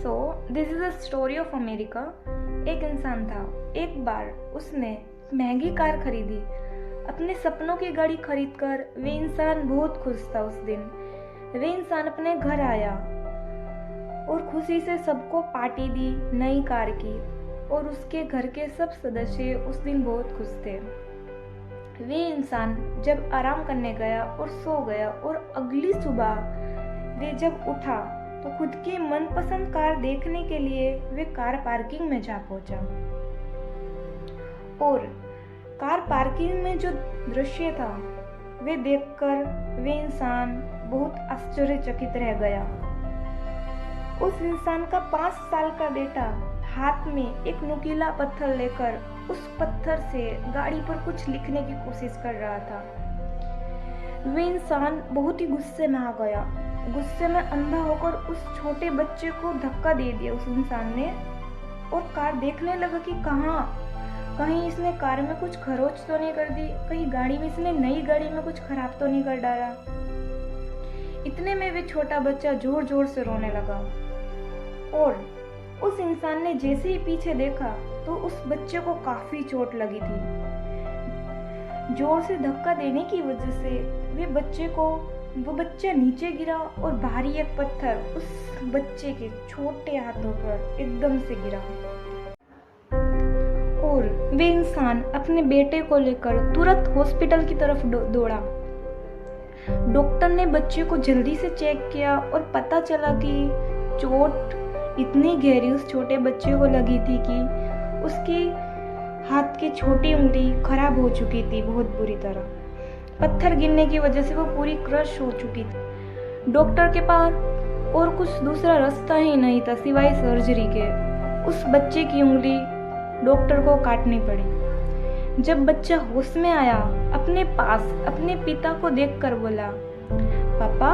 So this is a story of America. एक इंसान था, एक बार उसने महंगी कार खरीदी। अपने सपनों की गाड़ी खरीदकर वे इंसान बहुत खुश था। उस दिन वे इंसान अपने घर आया और खुशी से सबको पार्टी दी नई कार की, और उसके घर के सब सदस्य उस दिन बहुत खुश थे। वे इंसान जब आराम करने गया और सो गया, और अगली सुबह वे जब उठा तो खुद की मनपसंद कार देखने के लिए वे कार पार्किंग में जा पहुंचा। और कार पार्किंग में जो दृश्य था वे देखकर वे इंसान बहुत आश्चर्यचकित रह गया। उस इंसान का 5 साल का बेटा हाथ में एक नुकीला पत्थर लेकर उस पत्थर से गाड़ी पर कुछ लिखने की कोशिश कर रहा था। वे इंसान बहुत ही गुस्से में आ गया। गुस्से में अंधा होकर उस छोटे बच्चे को धक्का दे दिया उस इंसान ने, और कार देखने लगा कि कहीं इसने कार में कुछ खरोच तो नहीं कर दी, कहीं गाड़ी में इसने नई गाड़ी में कुछ खराब तो नहीं कर डाला। इतने में वे छोटा बच्चा जोर जोर से रोने लगा, और उस इंसान ने जैसे ही पीछे देखा तो उस बच्चे को काफी चोट लगी थी। जोर से धक्का देने की वजह से वो बच्चा नीचे गिरा, और भारी एक पत्थर उस बच्चे के छोटे हाथों पर एकदम से गिरा, और वे इंसान अपने बेटे को लेकर तुरंत हॉस्पिटल की तरफ दौड़ा। डॉक्टर ने बच्चे को जल्दी से चेक किया और पता चला कि चोट इतनी गहरी उस छोटे बच्चे को लगी थी कि उसकी हाथ की छोटी उंगली खराब हो चुकी थी बहुत बुरी तरह। पत्थर गिरने की वजह से वो पूरी क्रश हो चुकी थी। डॉक्टर के पास और कुछ दूसरा रास्ता ही नहीं था सिवाय सर्जरी के। उस बच्चे की उंगली डॉक्टर को काटनी पड़ी। जब बच्चा होश में आया, अपने पास अपने पिता को देखकर बोला, पापा,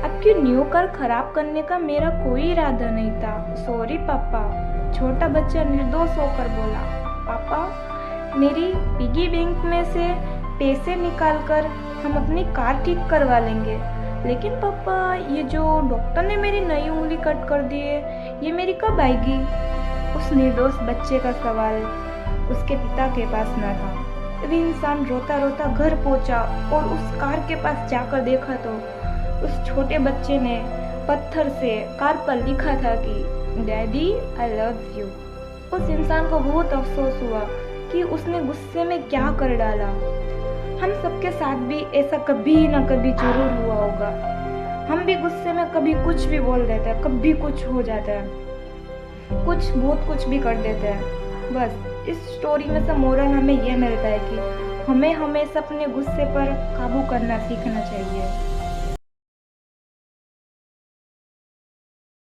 आपकी न्यू कार खराब करने का मेरा कोई इरादा नहीं था, सॉरी पापा। छोटा बच्चा निर्दोष होकर बोला, पापा, मेरी पिगी बैंक में से पैसे निकालकर हम अपनी कार ठीक करवा लेंगे। लेकिन पापा, ये जो डॉक्टर ने मेरी नई उंगली कट कर दी है, ये मेरी कब आएगी? उस निर्दोष बच्चे का सवाल उसके पिता के पास न था। वे इंसान रोता रोता घर पहुंचा और उस कार के पास जाकर देखा तो उस छोटे बच्चे ने पत्थर से कार पर लिखा था कि डैडी, आई लव यू। उस इंसान को बहुत अफसोस हुआ कि उसने गुस्से में क्या कर डाला। हम सबके साथ भी ऐसा कभी ना कभी जरूर हुआ होगा। हम भी गुस्से में कभी कुछ भी बोल देते हैं, कभी कुछ हो जाता है, बहुत कुछ भी कर देते हैं। बस इस स्टोरी में से मोरल हमें यह मिलता है कि हमें हमेशा अपने गुस्से पर काबू करना सीखना चाहिए।